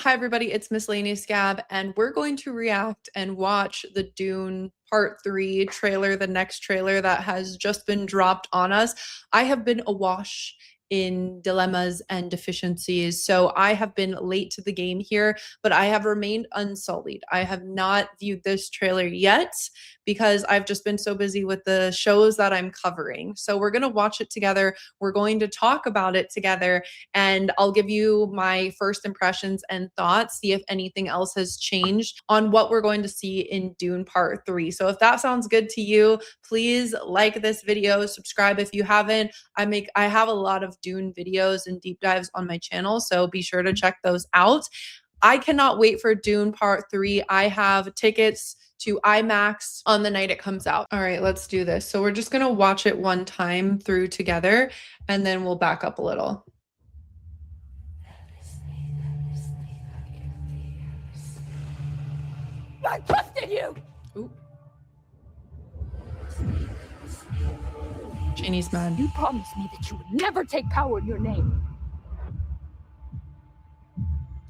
Hi everybody, it's Miscellaneous Gab, and we're going to react and watch the Dune Part 3 trailer, the next trailer that has just been dropped on us. I have been awash in dilemmas and deficiencies, so I have been late to the game here, but I have remained unsullied. I have not viewed this trailer yet because I've just been so busy with the shows that I'm covering. So we're going to watch it together. We're going to talk about it together, and I'll give you my first impressions and thoughts, see if anything else has changed on what we're going to see in Dune Part 3. So if that sounds good to you, please like this video, subscribe if you haven't. I have a lot of Dune videos and deep dives on my channel, so be sure to check those out. I cannot wait for Dune Part 3. I have tickets to IMAX on the night it comes out. All right, let's do this. So we're just gonna watch it one time through together, and then we'll back up a little. I trusted you! Ooh. Janie's mad. You promised me that you would never take power in your name.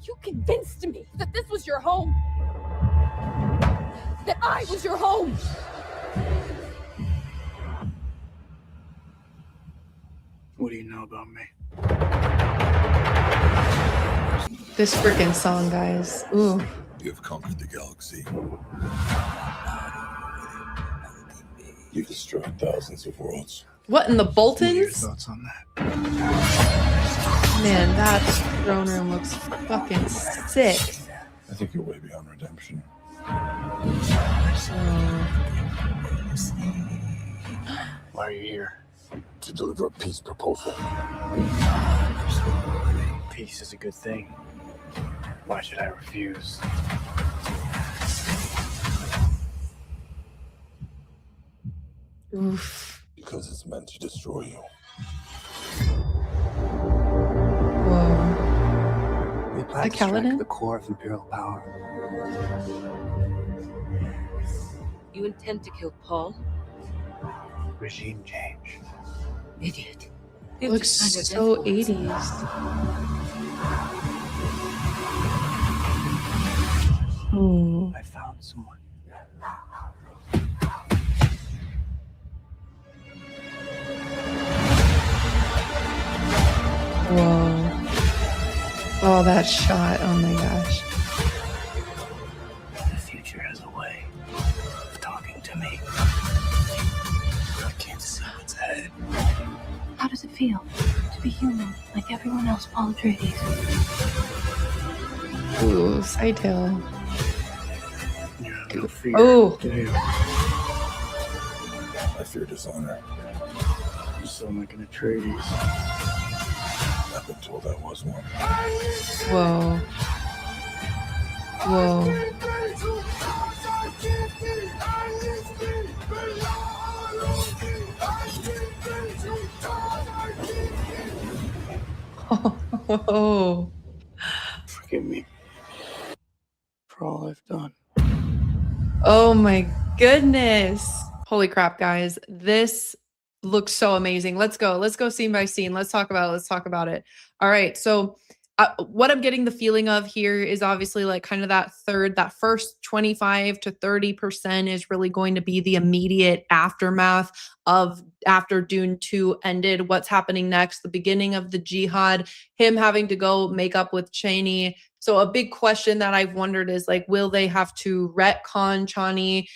You convinced me that this was your home. That I was your home. What do you know about me? This freaking song, guys. Ooh. You have conquered the galaxy. You've destroyed thousands of worlds. What in the What are your Boltons? thoughts on that? Man, that throne room looks fucking sick. I think you're way beyond redemption. Why are you here? To deliver a peace proposal. Peace is a good thing. Why should I refuse? Oof. Because it's meant to destroy you. Whoa. We plan The to strike Kaladin? the core of Imperial power. You intend to kill Paul? Regime change. Idiot. It looks so 80s. Ooh. I found someone. Whoa. Oh, that shot. Oh my gosh. The future has a way of talking to me. I can't see what's ahead. How does it feel to be human like everyone else, Paul Atreides? Ooh, side tail. You have no fear, Oh. do you? I fear dishonor. You sound like an Atreides. I've been told I was one. Whoa. Whoa. Whoa. Forgive me for all I've done. Oh my goodness. Holy crap, guys. This looks so amazing. Let's go. Let's go scene by scene. Let's talk about it. Let's talk about it. All right. So what I'm getting the feeling of here is obviously like kind of that first 25 to 30% is really going to be the immediate aftermath of after Dune 2 ended. What's happening next? The beginning of the jihad, him having to go make up with Chani. So a big question that I've wondered is like, will they have to retcon Chani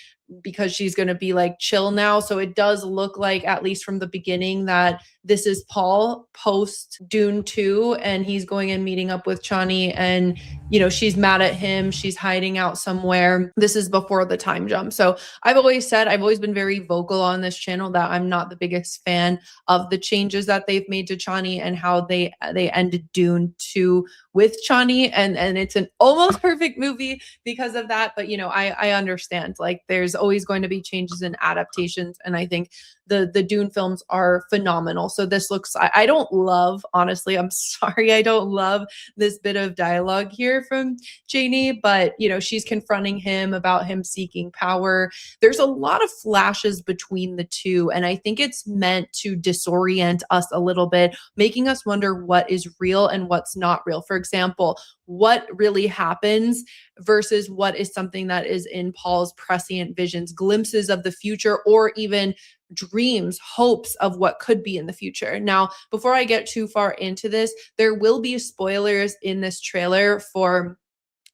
because she's going to be like chill now? So it does look like, at least from the beginning, that this is Paul post Dune 2, and he's going and meeting up with Chani, and you know, she's mad at him, she's hiding out somewhere. This is before the time jump. So I've always been very vocal on this channel that I'm not the biggest fan of the changes that they've made to Chani and how they ended Dune 2 with Chani, and it's an almost perfect movie because of that. But you know, I understand, like, there's always going to be changes and adaptations, and I think the Dune films are phenomenal. So this looks, I don't love, honestly, I'm sorry, I don't love this bit of dialogue here from Janie, but you know, she's confronting him about him seeking power. There's a lot of flashes between the two, and I think it's meant to disorient us a little bit, making us wonder what is real and what's not real. For example, what really happens versus what is something that is in Paul's prescient visions, glimpses of the future, or even dreams, hopes of what could be in the future. Now, before I get too far into this, there will be spoilers in this trailer for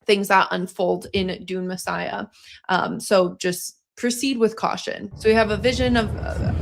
things that unfold in Dune Messiah. So just proceed with caution. So we have a vision of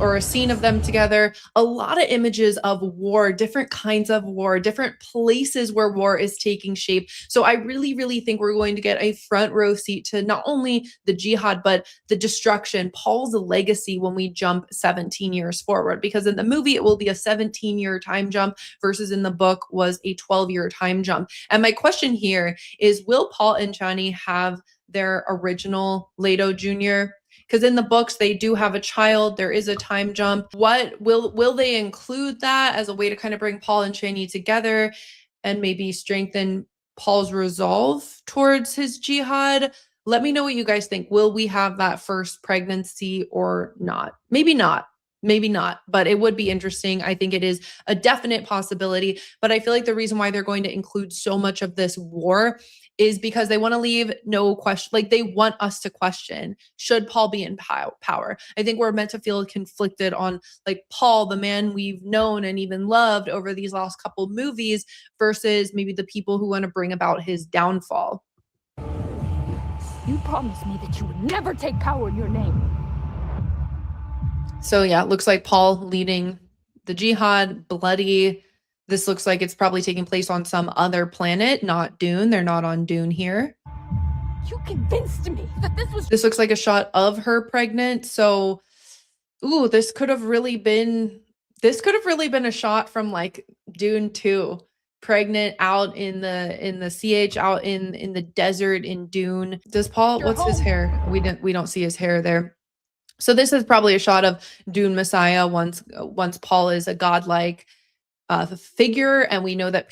or a scene of them together, a lot of images of war, different kinds of war, different places where war is taking shape. So I really, really think we're going to get a front row seat to not only the jihad, but the destruction, Paul's legacy when we jump 17 years forward. Because in the movie, it will be a 17-year time jump versus in the book was a 12-year time jump. And my question here is, will Paul and Chani have their original Leto Jr.? Because in the books, they do have a child. There is a time jump. What will they include that as a way to kind of bring Paul and Chani together and maybe strengthen Paul's resolve towards his jihad? Let me know what you guys think. Will we have that first pregnancy or not? Maybe not. Maybe not, but it would be interesting. I think it is a definite possibility, but I feel like the reason why they're going to include so much of this war is because they want to leave no question. Like, they want us to question, should Paul be in power? I think we're meant to feel conflicted on, like, Paul, the man we've known and even loved over these last couple movies, versus maybe the people who want to bring about his downfall. You promised me that you would never take power in your name. So yeah, it looks like Paul leading the jihad, bloody. This looks like it's probably taking place on some other planet, not Dune. They're not on Dune here. You convinced me that This looks like a shot of her pregnant. So, ooh, this could have really been a shot from like Dune 2. Pregnant out in the CH, out in the desert in Dune. Does Paul, what's his hair? We don't see his hair there. So this is probably a shot of Dune Messiah once Paul is a godlike figure, and we know that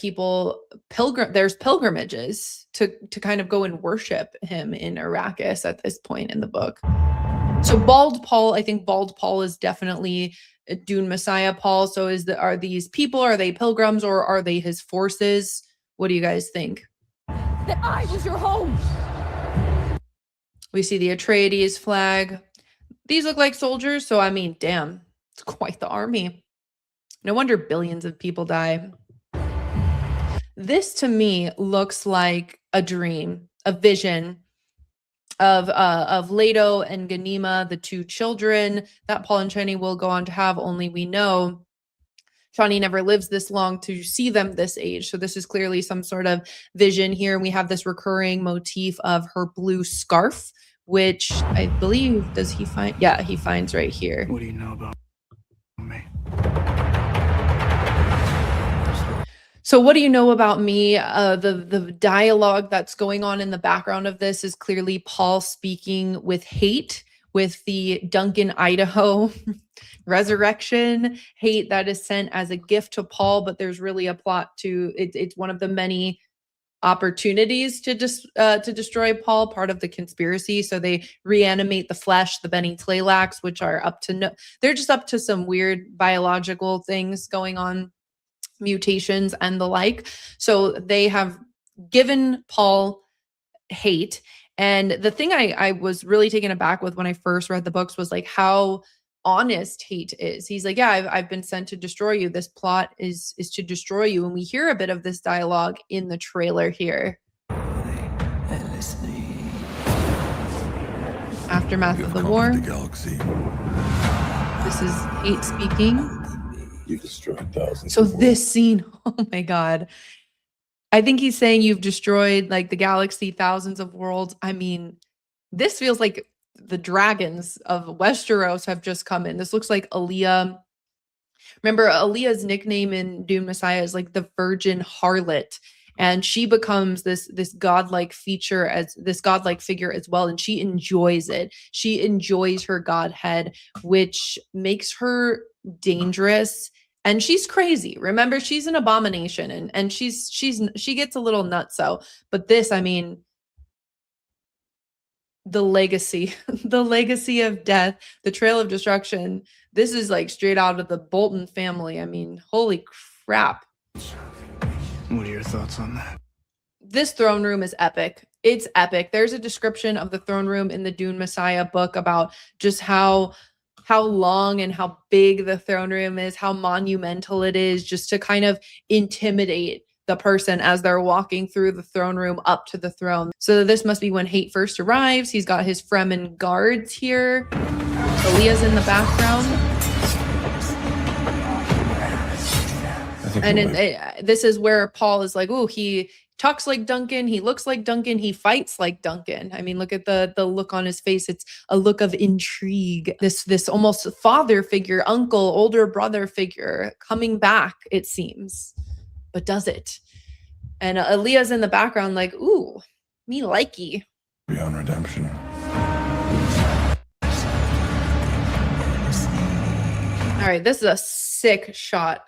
there's pilgrimages to kind of go and worship him in Arrakis at this point in the book. So bald Paul, I think bald Paul is definitely Dune Messiah Paul. So are these people, are they pilgrims, or are they his forces? What do you guys think? that I was your home. We see the Atreides flag. These look like soldiers, so I mean, damn, it's quite the army. No wonder billions of people die. This to me looks like a dream, a vision of Leto and Ganima, the two children that Paul and Chani will go on to have. Only we know Chani never lives this long to see them this age. So this is clearly some sort of vision here. And we have this recurring motif of her blue scarf, which I believe, does he find? Yeah, he finds right here. What do you know about me? So what do you know about me? The dialogue that's going on in the background of this is clearly Paul speaking with hate, with the Duncan, Idaho resurrection, hate that is sent as a gift to Paul, but there's really a plot to it. It's one of the many opportunities to destroy Paul, part of the conspiracy. So they reanimate the flesh, the Benny Tlaylacs, which are they're just up to some weird biological things going on, mutations and the like. So they have given Paul hate. And the thing I was really taken aback with when I first read the books was like how honest hate is. He's like, yeah, I've been sent to destroy you. This plot is to destroy you. And we hear a bit of this dialogue in the trailer here. Aftermath of the war. The galaxy. This is hate speaking. You destroyed thousands. So of this scene, oh my God. I think he's saying you've destroyed like the galaxy, thousands of worlds. I mean, this feels like the dragons of Westeros have just come in. This looks like Aaliyah. Remember, Aaliyah's nickname in Dune Messiah is like the Virgin Harlot. And she becomes this godlike figure as well. And she enjoys it. She enjoys her godhead, which makes her dangerous. And she's crazy. Remember, she's an abomination, and she gets a little nutso. But this, I mean, the legacy of death, the trail of destruction. This is like straight out of the Bolton family. I mean, holy crap. What are your thoughts on that? this throne room is epic. It's epic. There's a description of the throne room in the Dune Messiah book about just how long and how big the throne room is, how monumental it is, just to kind of intimidate the person as they're walking through the throne room up to the throne. So this must be when Hate first arrives. He's got his Fremen guards here. Aaliyah's in the background. And this is where Paul is like, oh, he talks like Duncan, he looks like Duncan, he fights like Duncan. I mean, look at the look on his face. It's a look of intrigue. This almost father figure, uncle, older brother figure coming back, it seems. But does it? And Aaliyah's in the background like, ooh, me likey. Beyond redemption. All right, this is a sick shot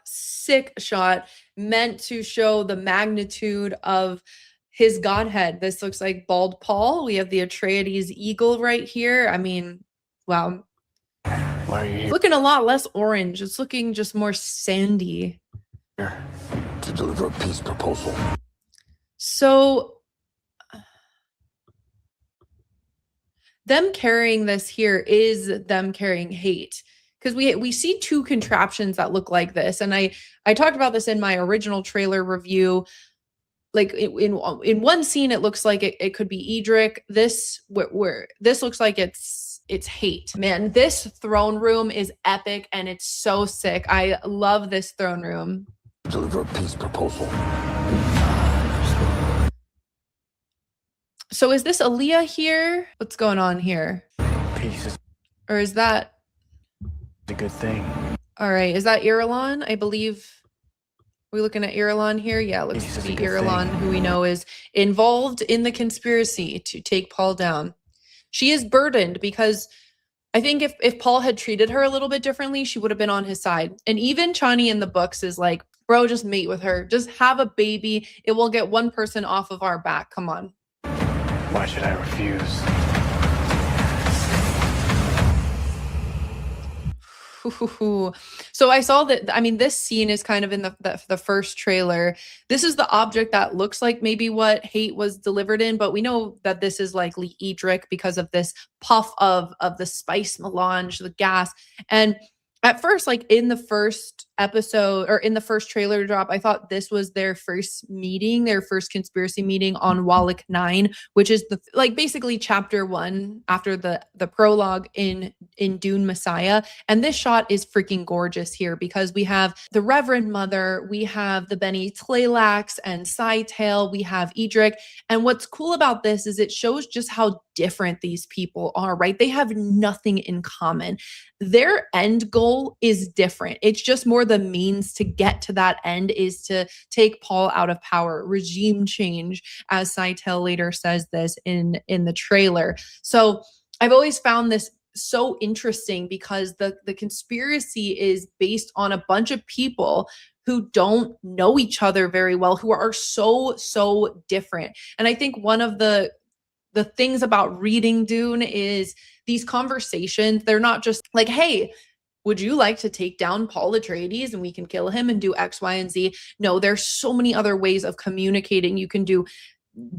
meant to show the magnitude of his godhead. This looks like bald Paul. We have the Atreides eagle right here. I mean, wow. Why are you here? Looking a lot less orange. It's looking just more sandy. To deliver a peace proposal. So them carrying this here is them carrying hate. Because we see two contraptions that look like this. And I talked about this in my original trailer review. Like in one scene, it looks like it could be Edric. This looks like it's hate. Man, this throne room is epic and it's so sick. I love this throne room. Deliver a peace proposal. So is this Aaliyah here? What's going on here? Peace is Or is that... a good thing. All right, is that Irulan? I believe. Are we looking at Irulan here? Yeah, it looks Peace to is be a good Irulan, thing. who we know is involved in the conspiracy to take Paul down. She is burdened because I think if Paul had treated her a little bit differently, she would have been on his side. And even Chani in the books is like, bro, just mate with her. Just have a baby. It will get one person off of our back. Come on. Why should I refuse? So I saw that, I mean, this scene is kind of in the first trailer. This is the object that looks like maybe what Hate was delivered in, but we know that this is likely Edric because of this puff of the spice melange, the gas. And at first, like in the first episode or in the first trailer drop, I thought this was their first meeting, their first conspiracy meeting on Wallach 9, which is basically chapter 1 after the prologue in Dune Messiah. And this shot is freaking gorgeous here because we have the Reverend Mother, we have the Benny Tleilax and Scytale, we have Edric. And what's cool about this is it shows just how different these people are, right? They have nothing in common. Their end goal is different. It's just more the means to get to that end is to take Paul out of power, regime change, as Scytale later says this in the trailer. So I've always found this so interesting because the conspiracy is based on a bunch of people who don't know each other very well, who are so different. And I think one of the things about reading Dune is these conversations, they're not just like, hey, would you like to take down Paul Atreides and we can kill him and do X, Y, and Z? No, there's so many other ways of communicating. You can do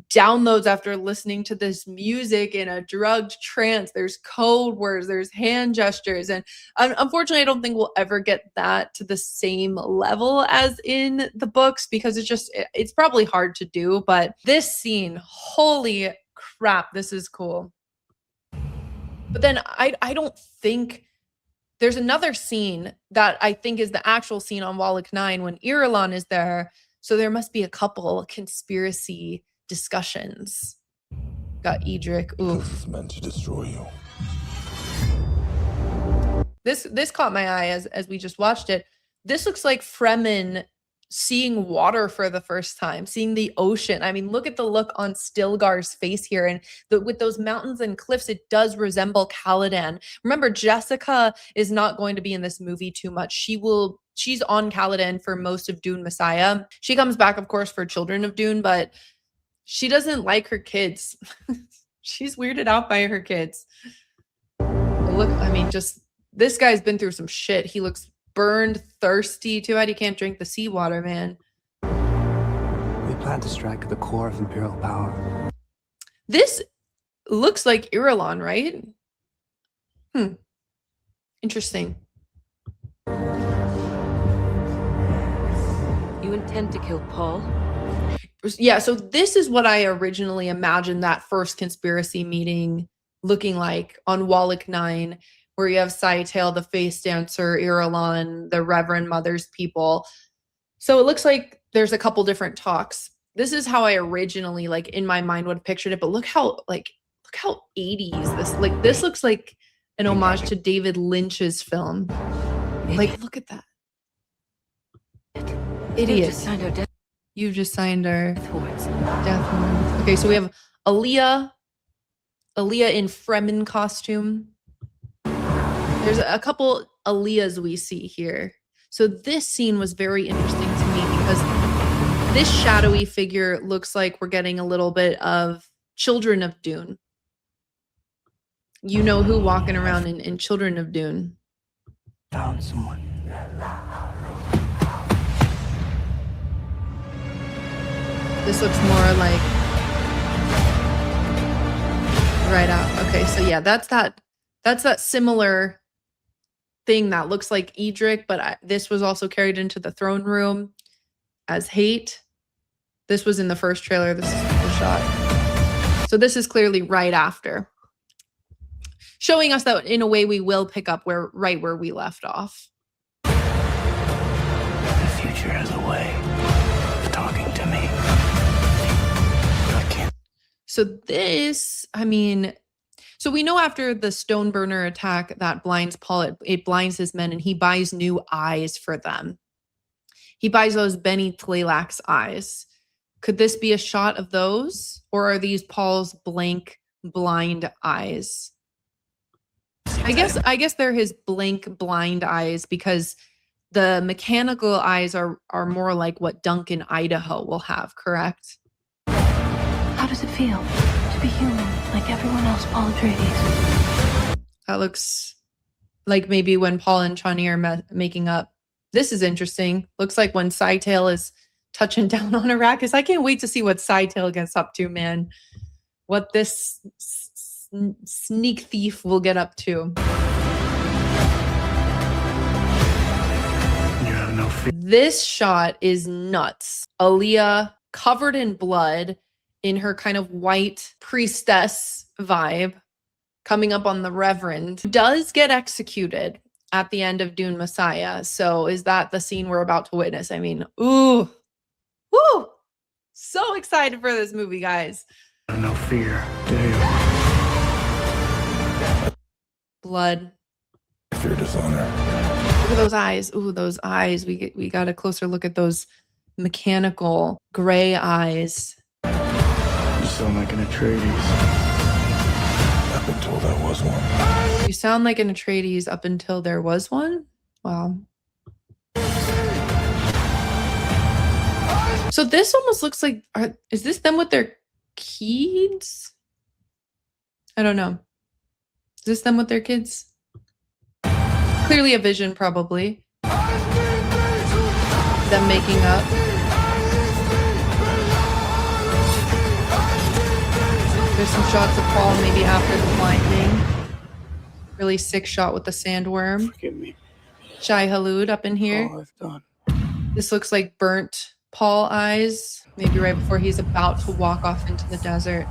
downloads after listening to this music in a drugged trance. There's code words, there's hand gestures. And unfortunately, I don't think we'll ever get that to the same level as in the books because it's probably hard to do. But this scene, holy crap, this is cool. But then I don't think there's another scene that I think is the actual scene on Wallach 9 when Irulan is there. So there must be a couple conspiracy discussions. Got Edric. Ooh. This is meant to destroy you. This caught my eye as we just watched it. This looks like Fremen seeing water for the first time, seeing the ocean. I mean, look at the look on Stilgar's face here. And with those mountains and cliffs, it does resemble Caladan. Remember, Jessica is not going to be in this movie too much. She's on Caladan for most of Dune Messiah. She comes back, of course, for Children of Dune, but she doesn't like her kids. She's weirded out by her kids. Look, I mean, just this guy's been through some shit. He looks burned, thirsty. Too bad you can't drink the seawater, man. They plan to strike at the core of Imperial power. This looks like Irulan, right? Interesting. You intend to kill Paul? Yeah, so this is what I originally imagined that first conspiracy meeting looking like on Wallach 9, where you have Scytale, the face dancer, Irulan, the Reverend Mother's people. So it looks like there's a couple different talks. This is how I originally, like, in my mind would have pictured it, but look how 80s this looks like an homage to David Lynch's film. Like, look at that. You Idiot. just signed our death You've just signed our warrants. death warrant. Okay, so we have Aaliyah in Fremen costume. There's a couple Aaliyahs we see here. So this scene was very interesting to me because this shadowy figure looks like we're getting a little bit of Children of Dune. You know who walking around in Children of Dune. Found someone. This looks more like right out. Okay, so yeah, that's that similar thing that looks like Edric, but this was also carried into the throne room as hate. This was in the first trailer. This is the shot. So this is clearly right after, showing us that in a way we will pick up right where we left off. The future has a way of talking to me. I can't. So this, I mean, so we know after the Stoneburner attack that blinds Paul, it blinds his men, and he buys new eyes for them. He buys those Benny Tlailak's eyes. Could this be a shot of those? Or are these Paul's blank, blind eyes? I guess they're his blank, blind eyes because the mechanical eyes are more like what Duncan Idaho will have, correct? How does it feel to be human like everyone else, Paul Atreides? That looks like maybe when Paul and Chani are making up. This is interesting. Looks like when Scytale is touching down on Arrakis. I can't wait to see what Scytale gets up to, man. What this sneak thief will get up to. You have no fear. This shot is nuts. Aaliyah covered in blood in her kind of white priestess vibe coming up on the Reverend, does get executed at the end of Dune Messiah. So is that the scene we're about to witness? I mean, ooh, woo! So excited for this movie, guys. You have no fear, do you? Blood. Fear dishonor. Look at those eyes. Ooh, those eyes. We got a closer look at those mechanical gray eyes. You sound like an Atreides. Up until there was one. You sound like an Atreides up until there was one? Wow. So this almost looks like, is this them with their kids? I don't know. Is this them with their kids? Clearly a vision, probably. Them making up. There's some shots of Paul maybe after the blinding. Really sick shot with the sandworm. Forgive me Shai Halud up in here. all I've done. This looks like burnt Paul eyes. Maybe right before he's about to walk off into the desert.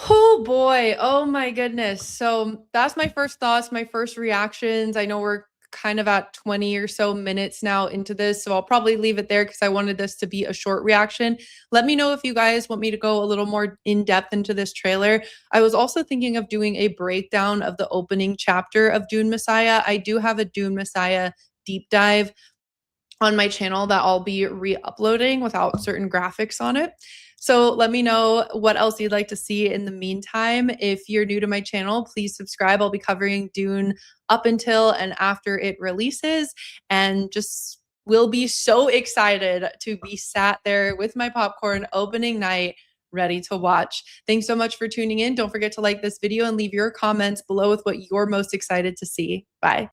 Oh boy. Oh my goodness. So that's my first thoughts, my first reactions. I know we're kind of at 20 or so minutes now into this, so I'll probably leave it there because I wanted this to be a short reaction. Let me know if you guys want me to go a little more in depth into this trailer. I was also thinking of doing a breakdown of the opening chapter of Dune Messiah. I do have a Dune Messiah deep dive on my channel that I'll be re-uploading without certain graphics on it. So let me know what else you'd like to see in the meantime. If you're new to my channel, please subscribe. I'll be covering Dune up until and after it releases, and just will be so excited to be sat there with my popcorn opening night ready to watch. Thanks so much for tuning in. Don't forget to like this video and leave your comments below with what you're most excited to see. Bye.